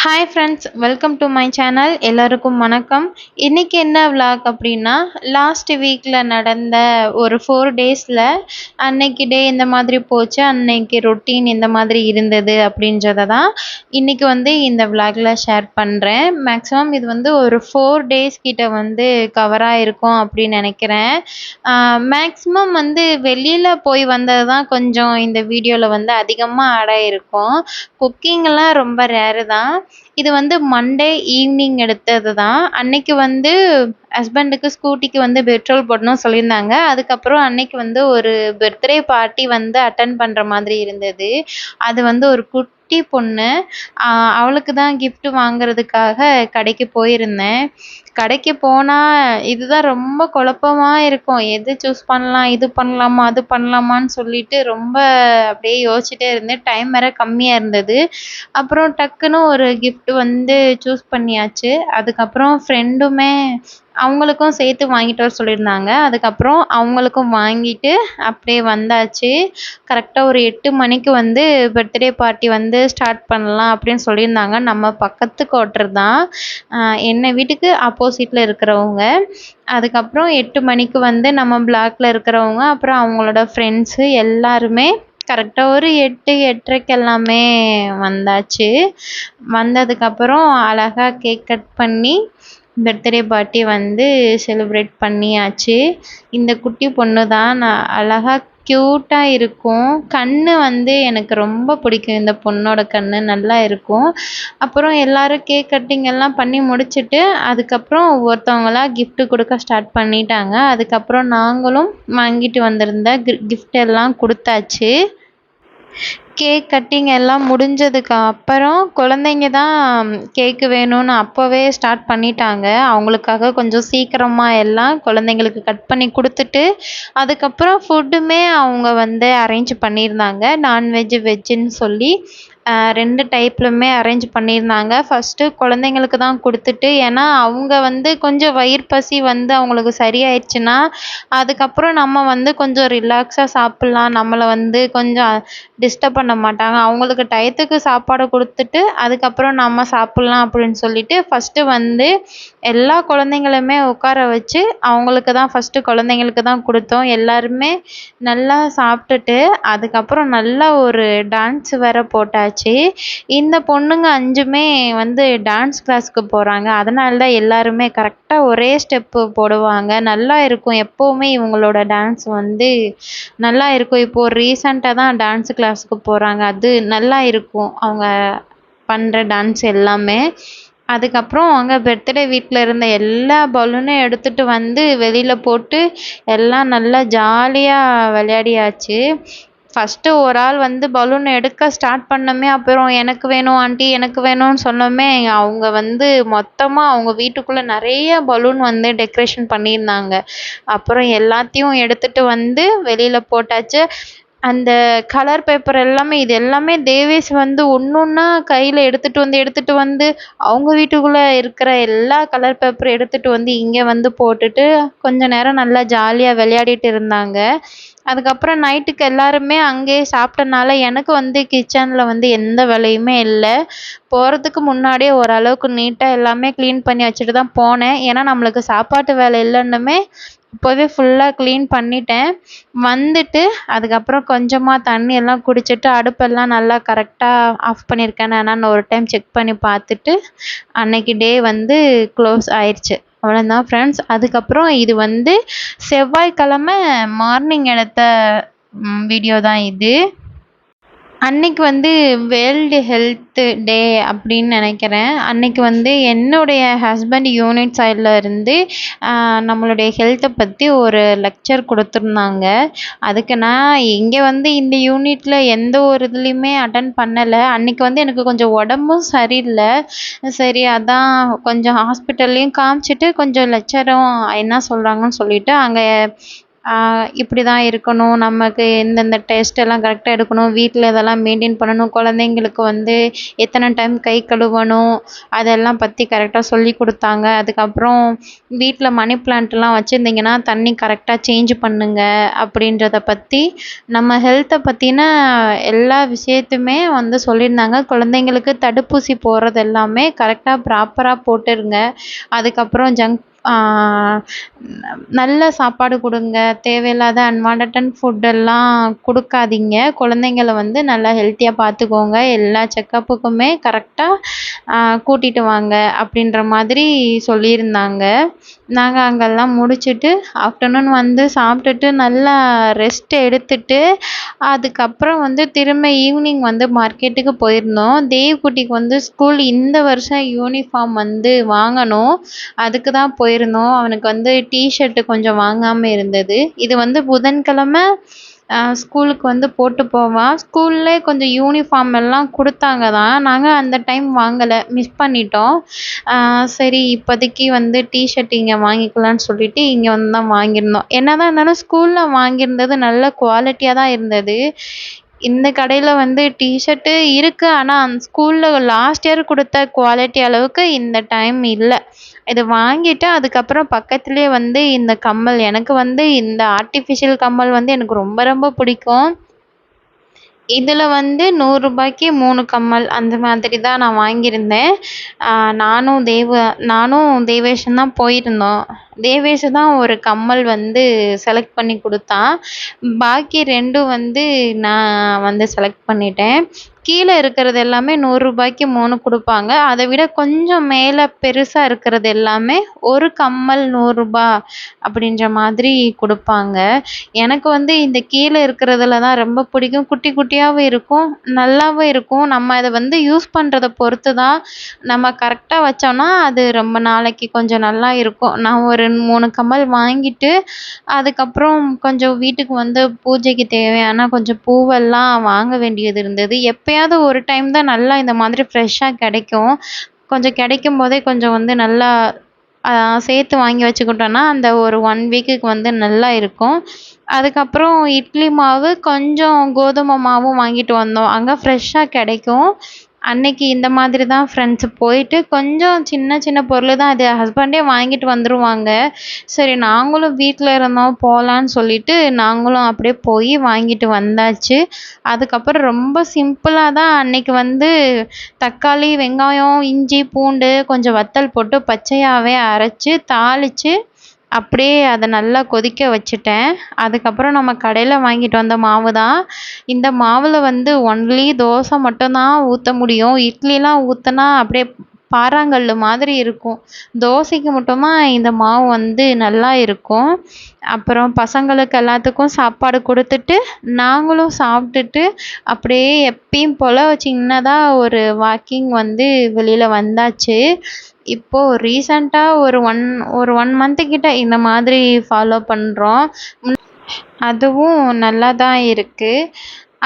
Hi friends, welcome to my channel. எல்லாருக்கும் வணக்கம். இன்றைக்கி என்ன விலாக் அப்படின்னா, லாஸ்ட் வீக்கில் நடந்த ஒரு 4 டேஸில் அன்னைக்கு டே இந்த மாதிரி போச்சு, அன்னைக்கு ரொட்டீன் இந்த மாதிரி இருந்தது அப்படின்றத தான் இன்றைக்கி இந்த விலாகில் ஷேர் பண்ணுறேன். மேக்ஸிமம் இது ஒரு 4 டேஸ் கிட்ட கவராக இருக்கும் அப்படின்னு நினைக்கிறேன். மேக்ஸிமம் வெளியில் போய் வந்தது தான் கொஞ்சம் இந்த வீடியோவில் அதிகமாக ஆட் ஆகிருக்கும். குக்கிங்கெல்லாம் ரொம்ப ரேரு தான். இது மண்டே ஈவினிங் எடுத்தது தான். அன்னைக்கு ஹஸ்பண்டுக்கு ஸ்கூட்டிக்கு பெட்ரோல் போடணும்னு சொல்லியிருந்தாங்க. அதுக்கப்புறம் அன்னைக்கு ஒரு பர்த்டே பார்ட்டி அட்டெண்ட் பண்ணுற மாதிரி இருந்தது. அது ஒரு குட்டி பொண்ணு. அவளுக்கு தான் கிஃப்ட் வாங்குறதுக்காக கடைக்கு போயிருந்தேன். கடைக்கு போனால் இதுதான் ரொம்ப குழப்பமா இருக்கும். எது சூஸ் பண்ணலாம், இது பண்ணலாமா, அது பண்ணலாமான்னு சொல்லிட்டு ரொம்ப அப்படியே யோசிச்சுட்டே இருந்தேன். டைம் வேறு கம்மியாக இருந்தது. அப்புறம் டக்குன்னு ஒரு கிஃப்ட் சூஸ் பண்ணியாச்சு. அதுக்கப்புறம் ஃப்ரெண்டுமே அவங்களுக்கும் சேர்த்து வாங்கிட்டு வர சொல்லியிருந்தாங்க. அதுக்கப்புறம் அவங்களுக்கும் வாங்கிட்டு அப்படியே வந்தாச்சு. கரெக்டாக ஒரு 8 மணிக்கு பர்த்டே பார்ட்டி ஸ்டார்ட் பண்ணலாம் அப்படின்னு சொல்லியிருந்தாங்க. நம்ம பக்கத்து குவார்ட்டர் தான், என்ன வீட்டுக்கு ஆப்போசிட்டில் இருக்கிறவங்க. அதுக்கப்புறம் 8 மணிக்கு நம்ம பிளாக்ல இருக்கிறவங்க, அப்புறம் அவங்களோட ஃப்ரெண்ட்ஸு எல்லாருமே கரெக்டாக ஒரு 8, 8:30 எல்லாமே வந்தாச்சு. வந்ததுக்கப்புறம் அழகாக கேக் கட் பண்ணி பர்த்டே பார்ட்டி செலிப்ரேட் பண்ணியாச்சு. இந்த குட்டி பொண்ணு தான் அழகாக க்யூட்டாக இருக்கும். கண்ணு எனக்கு ரொம்ப பிடிக்கும். இந்த பொண்ணோட கண்ணு நல்லா இருக்கும். அப்புறம் எல்லோரும் கேக் கட்டிங் எல்லாம் பண்ணி முடிச்சுட்டு அதுக்கப்புறம் ஒவ்வொருத்தவங்களா gift கொடுக்க ஸ்டார்ட் பண்ணிட்டாங்க. அதுக்கப்புறம் நாங்களும் வாங்கிட்டு வந்திருந்த gift எல்லாம் கொடுத்தாச்சு. கேக் கட்டிங் எல்லாம் முடிஞ்சதுக்கு அப்புறம் குழந்தைங்க தான் கேக்கு வேணும்னு அப்போவே ஸ்டார்ட் பண்ணிட்டாங்க. அவங்களுக்காக கொஞ்சம் சீக்கிரமாக எல்லாம் குழந்தைங்களுக்கு கட் பண்ணி கொடுத்துட்டு அதுக்கப்புறம் ஃபுட்டுமே அவங்க அரேஞ்ச் பண்ணியிருந்தாங்க. நான்வெஜ், வெஜ்ஜுன்னு சொல்லி 2 டைப்லுமே அரேஞ்ச் பண்ணியிருந்தாங்க. ஃபஸ்ட்டு குழந்தைங்களுக்கு தான் கொடுத்துட்டு, ஏன்னா அவங்க கொஞ்சம் வயிறு பசி அவங்களுக்கு சரியாயிடுச்சுன்னா அதுக்கப்புறம் நம்ம கொஞ்சம் ரிலாக்ஸாக சாப்பிட்லாம். நம்மளை கொஞ்சம் டிஸ்டர்ப் பண்ண மாட்டாங்க. அவங்களுக்கு டயத்துக்கு சாப்பாடு கொடுத்துட்டு அதுக்கப்புறம் நம்ம சாப்பிட்லாம் அப்படின்னு சொல்லிட்டு ஃபஸ்ட்டு எல்லா குழந்தைங்களுமே உட்கார வச்சு அவங்களுக்கு தான் ஃபஸ்ட்டு குழந்தைங்களுக்கு தான் கொடுத்தோம். எல்லாருமே நல்லா சாப்பிட்டுட்டு அதுக்கப்புறம் நல்லா ஒரு டான்ஸ் வேற போட்டாச்சு. இந்த பொண்ணுங்க 5மே டான்ஸ் கிளாஸ்க்கு போகிறாங்க. அதனால தான் எல்லாருமே கரெக்டாக ஒரே ஸ்டெப்பு போடுவாங்க. நல்லா இருக்கும். எப்போவுமே இவங்களோட டான்ஸ் நல்லா இருக்கும். இப்போது ரீசெண்டாக தான் டான்ஸ் கிளாஸுக்கு போகிறாங்க. அது நல்லா இருக்கும் அவங்க பண்ணுற டான்ஸ் எல்லாமே. அதுக்கப்புறம் அவங்க பர்த்டே வீட்டில் இருந்த எல்லா பலூனையும் எடுத்துகிட்டு வெளியில் போட்டு எல்லாம் நல்லா ஜாலியாக விளையாடியாச்சு. ஃபஸ்ட்டு ஒரு ஆள் பலூன் எடுக்க ஸ்டார்ட் பண்ணோமே, அப்புறம் எனக்கு வேணும் ஆண்டி, எனக்கு வேணும்னு சொன்னோமே, அவங்க மொத்தமாக அவங்க வீட்டுக்குள்ளே நிறைய பலூன் டெக்கரேஷன் பண்ணியிருந்தாங்க. அப்புறம் எல்லாத்தையும் எடுத்துகிட்டு வெளியில் போட்டாச்சு. அந்த கலர் பேப்பர் எல்லாமே இது எல்லாமே தேவேஷ் ஒன்று ஒன்றா கையில் எடுத்துகிட்டு வந்து அவங்க வீட்டுக்குள்ளே இருக்கிற எல்லா கலர் பேப்பரும் எடுத்துகிட்டு இங்கே போட்டுட்டு கொஞ்ச நேரம் நல்லா ஜாலியாக விளையாடிட்டு இருந்தாங்க. அதுக்கப்புறம் நைட்டுக்கு எல்லாருமே அங்கேயே சாப்பிட்டனால எனக்கு கிச்சனில் எந்த வேலையுமே இல்லை. போகிறதுக்கு முன்னாடியே ஓரளவுக்கு நீட்டாக எல்லாமே க்ளீன் பண்ணி வச்சுட்டு தான் போனேன். ஏன்னா நம்மளுக்கு சாப்பாட்டு வேலை இல்லைன்னுமே இப்போவே ஃபுல்லாக க்ளீன் பண்ணிட்டேன். வந்துட்டு அதுக்கப்புறம் கொஞ்சமாக தண்ணி எல்லாம் குடிச்சிட்டு அடுப்பெல்லாம் நல்லா கரெக்டாக ஆஃப் பண்ணியிருக்கேன்னு என்னான்னு ஒரு டைம் செக் பண்ணி பார்த்துட்டு அன்னைக்கு டே க்ளோஸ் ஆயிடுச்சு. அவ்வளோதான் ஃப்ரெண்ட்ஸ். அதுக்கப்புறம் இது செவ்வாய்க்கிழமை மார்னிங் எடுத்த வீடியோ தான் இது. அன்னைக்கு வேர்ல்டு ஹெல்த்து டே அப்படின்னு நினைக்கிறேன். அன்னைக்கு என்னுடைய ஹஸ்பண்ட் யூனிட் சைடில் இருந்து நம்மளுடைய ஹெல்த்தை பற்றி ஒரு லெக்சர் கொடுத்துருந்தாங்க. அதுக்கு நான் இங்கே இந்த யூனிட்டில் எந்த ஒரு இதுலேயுமே அட்டன் பண்ணலை. அன்னைக்கு எனக்கு கொஞ்சம் உடம்பும் சரியில்லை. சரி அதான் கொஞ்சம் ஹாஸ்பிட்டல்லையும் காமிச்சிட்டு கொஞ்சம் லெக்சரும் என்ன சொல்கிறாங்கன்னு சொல்லிட்டு அங்கே இப்படி தான் இருக்கணும், நமக்கு எந்தெந்த டெஸ்ட் எல்லாம் கரெக்டாக எடுக்கணும், வீட்டில் இதெல்லாம் மெயின்டைன் பண்ணணும், குழந்தைங்களுக்கு வந்து எத்தனை டைம் கை கழுவணும், அதெல்லாம் பற்றி கரெக்டாக சொல்லி கொடுத்தாங்க. அதுக்கப்புறம் வீட்டில் மணி பிளான்ட்லாம் வச்சுருந்தீங்கன்னா தண்ணி கரெக்டாக சேஞ்ச் பண்ணுங்க அப்படின்றத பற்றி, நம்ம ஹெல்த்தை பற்றின எல்லா விஷயத்தையுமே வந்து சொல்லியிருந்தாங்க. குழந்தைங்களுக்கு தடுப்பூசி போடுறது எல்லாமே கரெக்டாக ப்ராப்பராக போட்டுருங்க. அதுக்கப்புறம் நல்ல சாப்பாடு கொடுங்க, தேவையில்லாத அன்வான்டட் ஃபுட்டெல்லாம் கொடுக்காதீங்க. குழந்தைங்கள வந்து நல்லா ஹெல்த்தியாக பார்த்துக்கோங்க, எல்லா செக்கப்புக்குமே கரெக்டாக கூட்டிகிட்டு வாங்க அப்படின்ற மாதிரி சொல்லியிருந்தாங்க. நாங்கள் அங்கெல்லாம் முடிச்சுட்டு ஆஃப்டர்நூன் வந்து சாப்பிட்டுட்டு நல்லா ரெஸ்ட் எடுத்துட்டு அதுக்கப்புறம் வந்து திரும்ப ஈவினிங் வந்து மார்க்கெட்டுக்கு போயிருந்தோம். தேவ்குட்டிக்கு வந்து ஸ்கூல் இந்த வருஷம் யூனிஃபார்ம் வந்து வாங்கணும், அதுக்கு தான் போயிருந்தோம். அவனுக்கு வந்து டிஷர்ட்டு கொஞ்சம் வாங்காமல் இருந்தது. இது வந்து புதன்கிழமை ஸ்கூலுக்கு வந்து போட்டு போவான். ஸ்கூல்லே கொஞ்சம் யூனிஃபார்ம் எல்லாம் கொடுத்தாங்க தான், நாங்கள் அந்த டைம் வாங்கலை, மிஸ் பண்ணிட்டோம். சரி இப்போதைக்கு வந்து டிஷர்ட் இங்கே வாங்கிக்கலான்னு சொல்லிட்டு இங்கே வந்து தான் வாங்கியிருந்தோம். என்ன தான் இருந்தாலும் ஸ்கூலில் வாங்கியிருந்தது நல்ல குவாலிட்டியாக தான் இருந்தது. இந்த கடையில் வந்து டிஷர்ட்டு இருக்குது, ஆனால் அந்த ஸ்கூலில் லாஸ்ட் இயர் கொடுத்த குவாலிட்டி அளவுக்கு இந்த டைம் இல்லை. இது வாங்கிட்டு அதுக்கப்புறம் பக்கத்துலேயே வந்து இந்த கம்மல், எனக்கு வந்து இந்த ஆர்ட்டிஃபிஷியல் கம்மல் வந்து எனக்கு ரொம்ப ரொம்ப பிடிக்கும். இதில் வந்து 100 ரூபாய்க்கு 3 கம்மல் அந்த மாதிரி தான் நான் வாங்கியிருந்தேன். நானும் தேவேஷும் தான் போயிருந்தோம். தேவேஷ் தான் ஒரு கம்மல் வந்து செலக்ட் பண்ணி கொடுத்தான். பாக்கி 2ம் வந்து நான் வந்து செலக்ட் பண்ணிட்டேன். கீழே இருக்கிறது எல்லாமே 100 ரூபாய்க்கு 3 கொடுப்பாங்க. அதை விட கொஞ்சம் மேலே பெருசாக இருக்கிறது எல்லாமே ஒரு கம்மல் 100 ரூபா அப்படின்ற மாதிரி கொடுப்பாங்க. எனக்கு வந்து இந்த கீழே இருக்கிறதுல தான் ரொம்ப பிடிக்கும். குட்டி குட்டியாகவும் இருக்கும், நல்லாவும் இருக்கும். நம்ம அதை வந்து யூஸ் பண்ணுறத பொறுத்து தான். நம்ம கரெக்டாக வச்சோம்னா அது ரொம்ப நாளைக்கு கொஞ்சம் நல்லா இருக்கும். நான் ஒரு 3 கம்மல் வாங்கிட்டு அதுக்கப்புறம் கொஞ்சம் வீட்டுக்கு வந்து பூஜைக்கு தேவையான கொஞ்சம் பூவெல்லாம் வாங்க வேண்டியது இருந்தது. எப்பயாவது ஒரு டைம் தான் நல்லா இந்த மாதிரி ஃப்ரெஷ்ஷாக கிடைக்கும். கொஞ்சம் கிடைக்கும் போதே கொஞ்சம் வந்து நல்லா சேர்த்து வாங்கி வச்சுக்கிட்டோன்னா அந்த ஒரு 1 வீக்குக்கு வந்து நல்லா இருக்கும். அதுக்கப்புறம் இட்லி மாவு, கொஞ்சம் கோதுமை மாவும் வாங்கிட்டு வந்தோம். அங்கே ஃப்ரெஷ்ஷாக கிடைக்கும். அன்னைக்கு இந்த மாதிரி தான் ஃப்ரெண்ட்ஸ் போயிட்டு கொஞ்சம் சின்ன சின்ன பொருள் தான், அது ஹஸ்பண்டே வாங்கிட்டு வந்துருவாங்க. சரி நாங்களும் வீட்டில் இருந்தோம் போகலான்னு சொல்லிட்டு நாங்களும் அப்படியே போய் வாங்கிட்டு வந்தாச்சு. அதுக்கப்புறம் ரொம்ப சிம்பிளாக தான் அன்னைக்கு வந்து தக்காளி, வெங்காயம், இஞ்சி, பூண்டு கொஞ்சம் வத்தல் போட்டு பச்சையாகவே அரைச்சி தாளித்து அப்படியே அதை நல்லா கொதிக்க வச்சுட்டேன். அதுக்கப்புறம் நம்ம கடையில் வாங்கிட்டு வந்த மாவு தான். இந்த மாவில் வந்து ஒன்லி தோசை மட்டும்தான் ஊற்ற முடியும். இட்லிலாம் ஊற்றினா அப்படியே பாறாங்கல் மாதிரி இருக்கும். தோசைக்கு மட்டும்தான் இந்த மாவு வந்து நல்லா இருக்கும். அப்புறம் பசங்களுக்கு எல்லாத்துக்கும் சாப்பாடு கொடுத்துட்டு நாங்களும் சாப்பிட்டுட்டு அப்படியே எப்பயும் போல் சின்னதாக ஒரு வாக்கிங் வந்து வெளியில் வந்தாச்சு. இப்போது ரீசெண்டாக ஒரு 1 மந்த்து கிட்ட இந்த மாதிரி ஃபாலோ பண்ணுறோம். அதுவும் நல்லா தான் இருக்குது.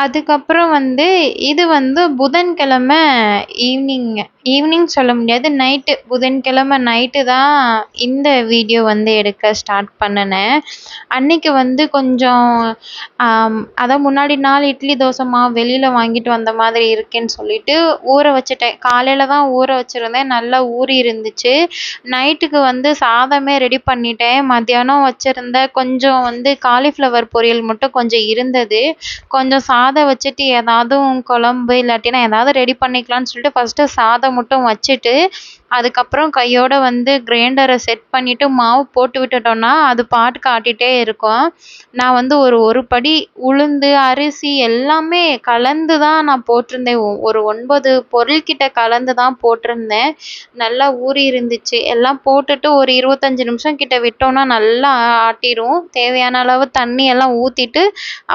அதுக்கப்புறம் வந்து இது வந்து புதன்கிழமை ஈவினிங் சொல்ல முடியாது, நைட்டு, புதன்கிழமை நைட்டு தான் இந்த வீடியோ வந்து எடுக்க ஸ்டார்ட் பண்ணினேன். அன்னைக்கு வந்து கொஞ்சம் அதான் முன்னாடி நாள் இட்லி தோசை மாவு வெளியில் வாங்கிட்டு வந்த மாதிரி இருக்கேன்னு சொல்லிட்டு ஊற வச்சுட்டேன். காலையில் தான் ஊற வச்சுருந்தேன், நல்லா ஊறி இருந்துச்சு. நைட்டுக்கு வந்து சாதமே ரெடி பண்ணிட்டேன். மத்தியானம் வச்சுருந்த கொஞ்சம் வந்து காலிஃப்ளவர் பொரியல் மட்டும் கொஞ்சம் இருந்தது. கொஞ்சம் சாதம் வச்சுட்டு ஏதாவது குழம்பு இல்லாட்டினா ஏதாவது ரெடி பண்ணிக்கலான்னு சொல்லிட்டு ஃபஸ்ட்டு சாதம் மட்டும் வச்சுட்டு அதுக்கப்புறம் கையோட வந்து கிரைண்டரை செட் பண்ணிவிட்டு மாவு போட்டு விட்டுட்டோன்னா அது பாட்டுக்கு ஆட்டிகிட்டே இருக்கும். நான் வந்து ஒரு படி உளுந்து, அரிசி எல்லாமே கலந்து தான் நான் போட்டிருந்தேன். ஒரு 9 பொருள்கிட்ட கலந்து தான் போட்டிருந்தேன். நல்லா ஊறி இருந்துச்சு. எல்லாம் போட்டுட்டு ஒரு 25 நிமிஷம் கிட்ட விட்டோன்னா நல்லா ஆட்டிரும். தேவையான அளவு தண்ணி எல்லாம் ஊற்றிட்டு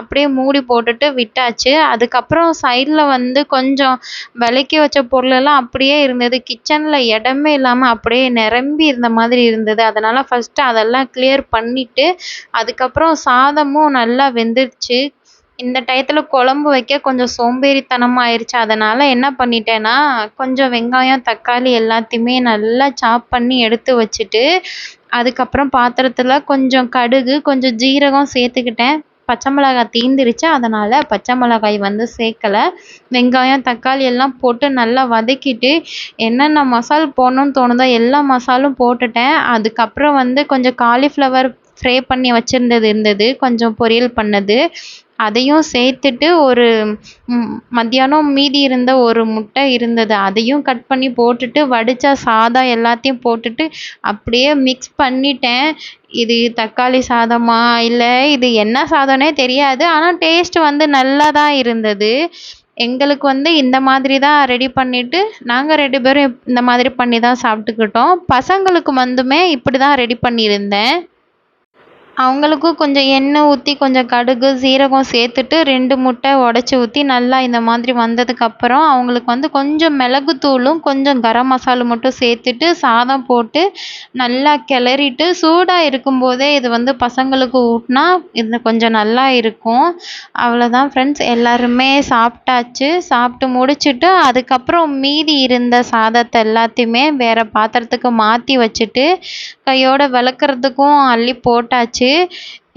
அப்படியே மூடி போட்டுட்டு விட்டாச்சு. அதுக்கப்புறம் சைடில் வந்து கொஞ்சம் விலக்கி வச்ச பொருளெல்லாம் அப்படியே இருந்தது. கிச்சனில் இடமே இல்லாமல் அப்படியே நிரம்பி இருந்த மாதிரி இருந்தது. அதனால் ஃபஸ்ட்டு அதெல்லாம் கிளியர் பண்ணிவிட்டு அதுக்கப்புறம் சாதமும் நல்லா வெந்துருச்சு. இந்த டயத்துல குழம்பு வைக்க கொஞ்சம் சோம்பேறித்தனமா ஆயிருச்சு. அதனால என்ன பண்ணிட்டேன்னா, கொஞ்சம் வெங்காயம், தக்காளி எல்லாத்தையுமே நல்லா சாப் பண்ணி எடுத்து வச்சுட்டு, அதுக்கப்புறம் பாத்திரத்துல கொஞ்சம் கடுகு, கொஞ்சம் ஜீரகம் சேர்த்துக்கிட்டேன். பச்சை மிளகாய் தீந்துருச்சு. அதனால பச்சை மிளகாய் வந்து சேர்க்கல. வெங்காயம், தக்காளி எல்லாம் போட்டு நல்லா வதக்கிட்டு, என்னென்ன மசால் போடணும்னு தோணுதோ எல்லா மசாலும் போட்டுட்டேன். அதுக்கப்புறம் வந்து கொஞ்சம் காலிஃப்ளவர் ஃப்ரை பண்ணி வச்சிருந்தது இருந்தது. கொஞ்சம் பொரியல் பண்ணது. அதையும் சேர்த்துட்டு மத்தியானம் மீதி இருந்த ஒரு முட்டை இருந்தது. அதையும் கட் பண்ணி போட்டுட்டு, வடிச்ச சாதம் எல்லாத்தையும் போட்டுட்டு, அப்படியே மிக்ஸ் பண்ணிட்டேன். இது தக்காளி சாதமா? இல்ல இது என்ன சாதம்னே தெரியாது. ஆனா டேஸ்ட் வந்து நல்லா தான் இருந்தது. எங்களுக்கு வந்து இந்த மாதிரி தான் ரெடி பண்ணிட்டு, நாங்க 2 பேரும் இந்த மாதிரி பண்ணி தான் சாப்பிட்டுக்கிட்டோம். பசங்களுக்கு வந்துமே இப்படி தான் ரெடி பண்ணியிருந்தேன். அவங்களுக்கும் கொஞ்சம் எண்ணெய் ஊற்றி கொஞ்சம் கடுகு சீரகம் சேர்த்துட்டு 2 முட்டை உடச்சி ஊற்றி நல்லா இந்த மாதிரி வந்ததுக்கப்புறம் அவங்களுக்கு வந்து கொஞ்சம் மிளகுத்தூளும் கொஞ்சம் கரம் மசாலா மட்டும் சேர்த்துட்டு சாதம் போட்டு நல்லா கிளறிட்டு சூடாக இருக்கும்போதே இது வந்து பசங்களுக்கு ஊட்டினா இது கொஞ்சம் நல்லா இருக்கும். அவ்வளோதான் ஃப்ரெண்ட்ஸ், எல்லாருமே சாப்பிட்டாச்சு. சாப்பிட்டு முடிச்சுட்டு அதுக்கப்புறம் மீதி இருந்த சாதத்தை எல்லாத்தையுமே வேறு பாத்திரத்துக்கு மாற்றி வச்சுட்டு கையோட விளக்குறதுக்கும் அள்ளி போட்டாச்சு.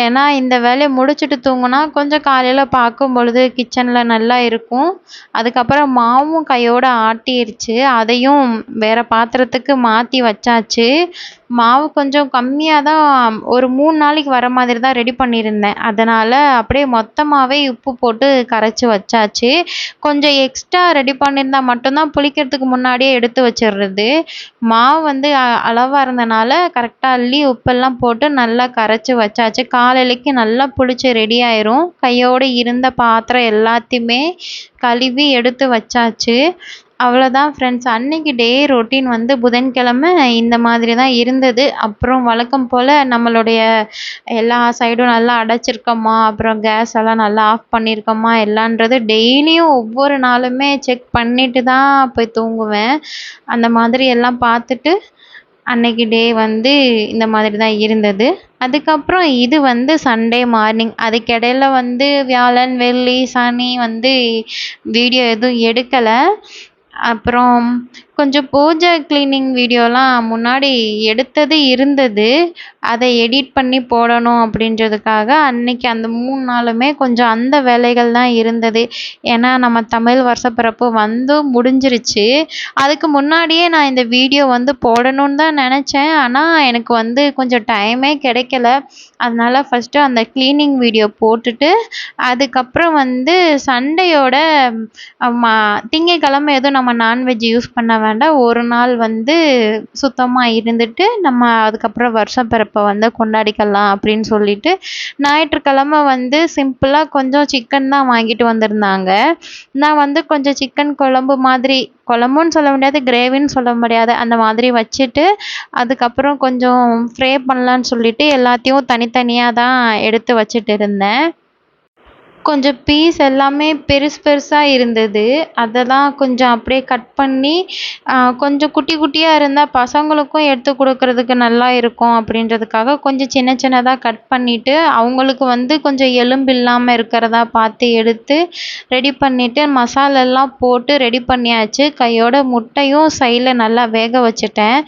ஏன்னா இந்த வேலையை முடிச்சுட்டு தூங்குனா கொஞ்சம் காலையில் பார்க்கும் பொழுது கிச்சனில் நல்லா இருக்கும். அதுக்கப்புறம் மாவும் கையோட ஆட்டிருச்சு. அதையும் வேறு பாத்திரத்துக்கு மாற்றி வச்சாச்சு. மாவு கொஞ்சம் கம்மியாக தான் ஒரு 3 நாளைக்கு வர மாதிரி தான் ரெடி பண்ணியிருந்தேன். அதனால் அப்படியே மொத்தமாகவே உப்பு போட்டு கரைச்சி வச்சாச்சு. கொஞ்சம் எக்ஸ்ட்ரா ரெடி பண்ணியிருந்தா மட்டும்தான் புளிக்கிறதுக்கு முன்னாடியே எடுத்து வச்சிடுறது. மாவு வந்து அளவாக இருந்தனால கரெக்டாக அள்ளி உப்பெல்லாம் போட்டு நல்லா கரைச்சி வச்சாச்சு. காலையிலைக்கு நல்லா புளிச்சு ரெடி ஆயிரும். கையோடு இருந்த பாத்திரம் எல்லாத்தையுமே கழுவி எடுத்து வச்சாச்சு. அவ்வளோதான் ஃப்ரெண்ட்ஸ், அன்னைக்கு டே ரொட்டீன் வந்து புதன்கிழமை இந்த மாதிரி தான் இருந்தது. அப்புறம் வழக்கம் போல் நம்மளுடைய எல்லா சைடும் நல்லா அடைச்சிருக்கோமா, அப்புறம் கேஸ் எல்லாம் நல்லா ஆஃப் பண்ணியிருக்கோமா எல்லான்றது டெய்லியும் ஒவ்வொரு நாளுமே செக் பண்ணிட்டு தான் போய் தூங்குவேன். அந்த மாதிரி எல்லாம் பார்த்துட்டு அன்னைக்கு டே வந்து இந்த மாதிரி தான் இருந்தது. அதுக்கப்புறம் இது வந்து சண்டே மார்னிங். அதுக்கிடையில வந்து வியாழன், வெள்ளி, சனி வந்து வீடியோ எதுவும் எடுக்கலை. அப்புறம் கொஞ்சம் பூஜை கிளீனிங் வீடியோலாம் முன்னாடி எடுத்தது இருந்தது. அதை எடிட் பண்ணி போடணும் அப்படின்றதுக்காக அன்னைக்கு அந்த 3 நாளுமே கொஞ்சம் அந்த வேலைகள் தான் இருந்தது. ஏன்னா நம்ம தமிழ் வருஷப்பிறப்பு வந்து முடிஞ்சிருச்சு. அதுக்கு முன்னாடியே நான் இந்த வீடியோ வந்து போடணும்னு தான் நினச்சேன். ஆனால் எனக்கு வந்து கொஞ்சம் டைமே கிடைக்கல. அதனால ஃபஸ்ட்டு அந்த கிளீனிங் வீடியோ போட்டுட்டு அதுக்கப்புறம் வந்து சண்டேயோட திங்கட்கிழமை எதுவும் நம்ம நான்வெஜ் யூஸ் பண்ண வேண்டாம். ஒரு நாள் வந்து சுத்தமாக இருந்துட்டு நம்ம அதுக்கப்புறம் வருஷப்பிறப்பை வந்து கொண்டாடிக்கலாம் அப்படின்னு சொல்லிட்டு ஞாயிற்றுக்கிழமை வந்து சிம்பிளாக கொஞ்சம் சிக்கன் தான் வாங்கிட்டு வந்திருந்தாங்க. நான் வந்து கொஞ்சம் சிக்கன் குழம்பு மாதிரி, குழம்புன்னு சொல்ல முடியாது, கிரேவின்னு சொல்ல முடியாது, அந்த மாதிரி வச்சுட்டு அதுக்கப்புறம் கொஞ்சம் ஃப்ரை பண்ணலான்னு சொல்லிட்டு எல்லாத்தையும் தனித்தனியாக தான் எடுத்து வச்சுட்டு இருந்தேன். கொஞ்சம் பீஸ் எல்லாமே பெருசு பெருசாக இருந்தது. அதெல்லாம் கொஞ்சம் அப்படியே கட் பண்ணி கொஞ்சம் குட்டி குட்டியாக இருந்தால் பசங்களுக்கும் எடுத்து கொடுக்கறதுக்கு நல்லா இருக்கும் அப்படின்றதுக்காக கொஞ்சம் சின்ன சின்னதாக கட் பண்ணிவிட்டு அவங்களுக்கு வந்து கொஞ்சம் எலும்பு இல்லாமல் இருக்கிறதா பார்த்து எடுத்து ரெடி பண்ணிவிட்டு மசாலெல்லாம் போட்டு ரெடி பண்ணியாச்சு. கையோட முட்டையும் சைடில் நல்லா வேக வச்சுட்டேன்.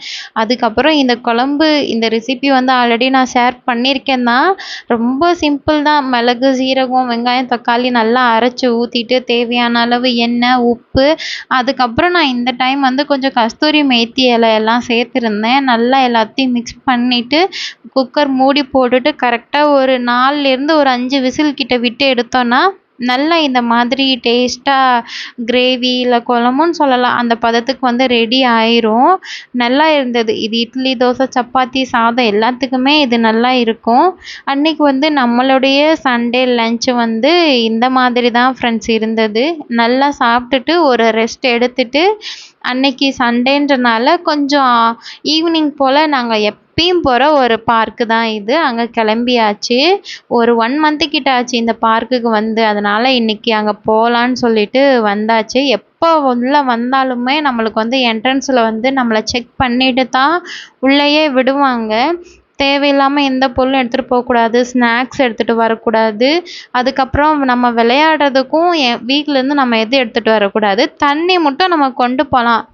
அதுக்கப்புறம் இந்த குழம்பு இந்த ரெசிபி வந்து ஆல்ரெடி நான் ஷேர் பண்ணியிருக்கேன் தான். ரொம்ப சிம்பிள் தான். மிளகு, சீரகம், வெங்காயம், தக்காளி நல்லா அரைச்சி ஊற்றிட்டு தேவையான அளவு எண்ணெய், உப்பு, அதுக்கப்புறம் நான் இந்த டைம் வந்து கொஞ்சம் கஸ்தூரி மேத்தி இலை எல்லாம் சேர்த்துருந்தேன். நல்லா எல்லாத்தையும் மிக்ஸ் பண்ணிவிட்டு குக்கர் மூடி போட்டுட்டு கரெக்டாக ஒரு 4லேருந்து ஒரு 5 விசில் கிட்ட விட்டு எடுத்தோன்னா நல்லா இந்த மாதிரி டேஸ்ட்டாக கிரேவி இல்லை குழம்புன்னு சொல்லலாம், அந்த பதத்துக்கு வந்து ரெடி ஆயிரும். நல்லா இருந்தது. இது இட்லி, தோசை, சப்பாத்தி, சாதம் எல்லாத்துக்குமே இது நல்லா இருக்கும். அன்னைக்கு வந்து நம்மளுடைய சண்டே லன்ச் வந்து இந்த மாதிரி தான் ஃப்ரெண்ட்ஸ் இருந்தது. நல்லா சாப்பிட்டுட்டு ஒரு ரெஸ்ட் எடுத்துட்டு அன்னைக்கு சண்டேன்றனால கொஞ்சம் ஈவினிங் போல் நாங்கள் எப்பயும் போகிற ஒரு பார்க்கு தான் இது. அங்கே கிளம்பியாச்சு. ஒரு 1 மந்த்து கிட்ட ஆச்சு இந்த பார்க்குக்கு வந்து. அதனால் இன்னைக்கு அங்கே போகலான்னு சொல்லிட்டு வந்தாச்சு. எப்போ உள்ளே வந்தாலுமே நம்மளுக்கு வந்து என்ட்ரன்ஸில் வந்து நம்மளை செக் பண்ணிட்டு தான் உள்ளேயே விடுவாங்க. தேவையில்லாமல் எந்த பொருளும் எடுத்துகிட்டு போகக்கூடாது, ஸ்நாக்ஸ் எடுத்துகிட்டு வரக்கூடாது. அதுக்கப்புறம் நம்ம விளையாடுறதுக்கும் வீட்டிலேருந்து நம்ம எதுவும் எடுத்துகிட்டு வரக்கூடாது. தண்ணி மட்டும் நம்ம கொண்டு போகலாம்.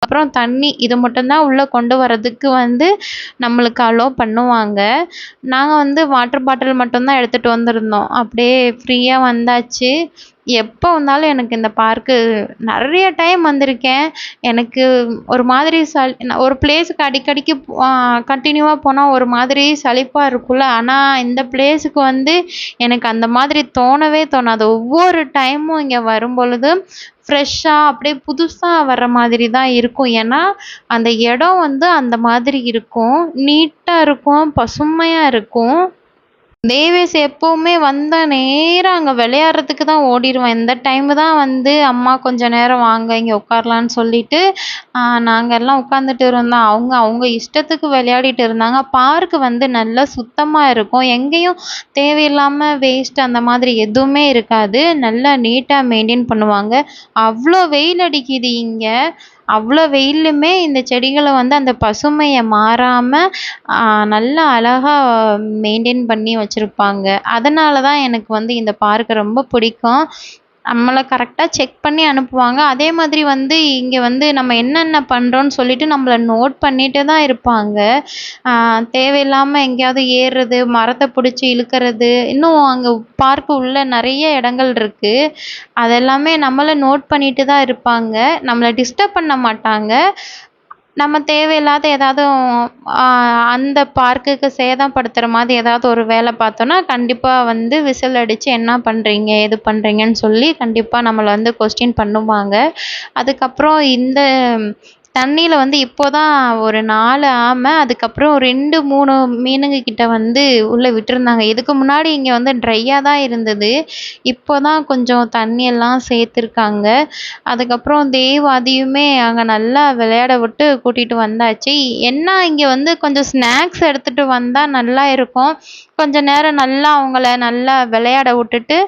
அப்புறம் தண்ணி இது மட்டும் தான் உள்ளே கொண்டு வரதுக்கு நம்மளுக்கு அலோவ் பண்ணுவாங்க. நாங்க வாட்டர் பாட்டில் மட்டும் தான் எடுத்துட்டு வந்திருந்தோம். அப்படியே ஃப்ரீயா வந்தாச்சு. எப்போ வந்தாலும் எனக்கு இந்த பார்க்கு நெறைய டைம் வந்திருக்கேன். எனக்கு ஒரு மாதிரி ஒரு பிளேஸுக்கு அடிக்கடிக்கு கன்டினியூவா போனா ஒரு மாதிரி சலிப்பா இருக்கும்ல. ஆனா இந்த பிளேஸுக்கு எனக்கு அந்த மாதிரி தோணவே தோணாது. ஒவ்வொரு டைமும் இங்க வரும்பொழுது ஃப்ரெஷ்ஷா அப்படியே புதுசா வர்ற மாதிரி தான் இருக்கும். ஏன்னா, அந்த இடம் அந்த மாதிரி இருக்கும். நீட்டா இருக்கும், பசுமையா இருக்கும். தேவேஷ் எப்பவுமே வந்தா நேரா அங்க விளையாடுறதுக்கு தான் ஓடிருவான். இந்த டைமு தான் அம்மா கொஞ்ச நேரம் வாங்க இங்க உட்காரலான்னு சொல்லிட்டு, நாங்க எல்லாம் உட்காந்துட்டு இருந்தோம். அவங்க அவங்க இஷ்டத்துக்கு விளையாடிட்டு இருந்தாங்க. பார்க் நல்லா சுத்தமா இருக்கும். எங்கேயும் தேவையில்லாம வேஸ்ட் அந்த மாதிரி எதுவுமே இருக்காது. நல்லா நீட்டா மெயின்டெயின் பண்ணுவாங்க. அவ்ளோ வெயில் அடிக்குது இங்க. அவ்ளோ வெயில்லுமே இந்த செடிகள அந்த பசுமைய மாறாம நல்லா அழகா மெயின்டெயின் பண்ணி வச்சிருப்பாங்க. அதனால தான் எனக்கு இந்த பார்க்க ரொம்ப பிடிக்கும். நம்மள கரெக்ட்டா செக் பண்ணி அனுப்புவாங்க. அதே மாதிரி இங்க நம்ம என்னென்ன பண்றோம்ன்னு சொல்லிட்டு நம்மள நோட் பண்ணிட்டே தான் இருப்பாங்க. தேவையில்லாம எங்கேயாவது ஏறுறது, மரத்த புடிச்சு இழுக்கறது, இன்னும் அங்க பார்க் உள்ள நெறைய இடங்கள் இருக்கு. அதெல்லாமே நம்மள நோட் பண்ணிட்டு தான் இருப்பாங்க. நம்மள டிஸ்டர்ப் பண்ண மாட்டாங்க. நம்ம தேவையில்லாத ஏதாவது அந்த பார்க்குக்கு சேதப்படுத்துற மாதிரி ஏதாவது ஒரு வேலை பார்த்தோன்னா, கண்டிப்பா விசில் அடிச்சு என்ன பண்றீங்க? ஏது பண்றீங்கன்னு சொல்லி கண்டிப்பா நம்மள கொஸ்டின் பண்ணுவாங்க. அதுக்கப்புறம் இந்த தண்ணீல இப்போ தான் ஒரு 4 ஆம, அதுக்கப்புறம் 2, 3 மீனுங்க கிட்ட உள்ள விட்டிருந்தாங்க. இதுக்கு முன்னாடி இங்க ட்ரையா தான் இருந்தது. இப்போ தான் கொஞ்சம் தண்ணி எல்லாம் சேர்த்துருக்காங்க. அதுக்கப்புறம் தேவ் அதையுமே அங்க நல்லா விளையாட விட்டு கூட்டிட்டு வந்தாச்சு. என்ன இங்க கொஞ்சம் ஸ்நாக்ஸ் எடுத்துட்டு வந்தா நல்லா இருக்கும். கொஞ்ச நேரம் நல்லா அவங்கள நல்லா விளையாட விட்டுட்டு,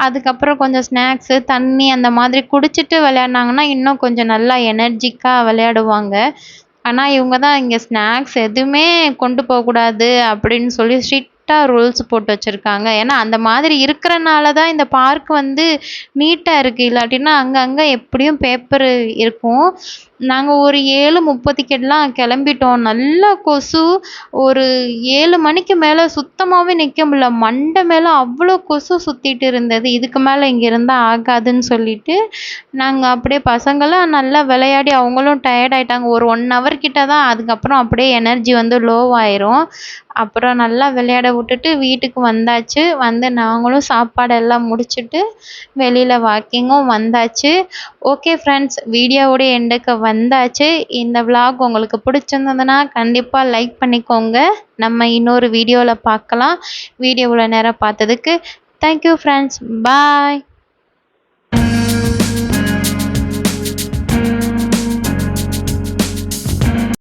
அதுக்கப்புறம் கொஞ்சம் ஸ்நாக்ஸு, தண்ணி அந்த மாதிரி குடிச்சிட்டு விளையாடுனாங்கன்னா, இன்னும் கொஞ்சம் நல்லா எனர்ஜிக்கா விளையாடுவாங்க. ஆனா இவங்க தான் இங்க ஸ்நாக்ஸ் எதுவுமே கொண்டு போகக்கூடாது அப்படின்னு சொல்லி ஸ்ட்ரிக்ட்டா ரூல்ஸ் போட்டு வச்சிருக்காங்க. ஏன்னா அந்த மாதிரி இருக்கிறனால தான் இந்த பார்க் நீட்டா இருக்கு. இல்லாட்டினா அங்கங்க எப்படியும் பேப்பரு இருக்கும். நாங்க ஒரு 7:30க்கெல்லாம் கிளம்பிட்டோம். நல்லா கொசு. ஒரு 7 மணிக்கு மேல சுத்தமாவே நிக்க முடியல. மண்டை மேல அவ்வளோ கொசு சுத்திட்டு இருந்தது. இதுக்கு மேல இங்க இருந்தா ஆகாதுன்னு சொல்லிட்டு, நாங்க அப்படியே பசங்கலாம் நல்லா விளையாடி அவங்களும் டயர்ட் ஆயிட்டாங்க. ஒரு 1 ஹவர் கிட்ட தான். அதுக்கப்புறம் அப்படியே எனர்ஜி லோவாயிரும். அப்புறம் நல்லா விளையாட விட்டுட்டு வீட்டுக்கு வந்தாச்சு. நாங்களும் சாப்பாடெல்லாம் முடிச்சுட்டு வெளியில வாக்கிங்கும் வந்தாச்சு. ஓகே ஃப்ரெண்ட்ஸ், வீடியோவோட எண்டுக்கு வந்தாச்சு. இந்த விளாக் உங்களுக்கு பிடிச்சிருந்ததுன்னா கண்டிப்பா லைக் பண்ணிக்கோங்க. நம்ம இன்னொரு வீடியோல பார்க்கலாம். வீடியோ இவ்வளோ நேரம் பார்த்ததுக்கு தேங்க் யூ ஃப்ரெண்ட்ஸ். பாய்.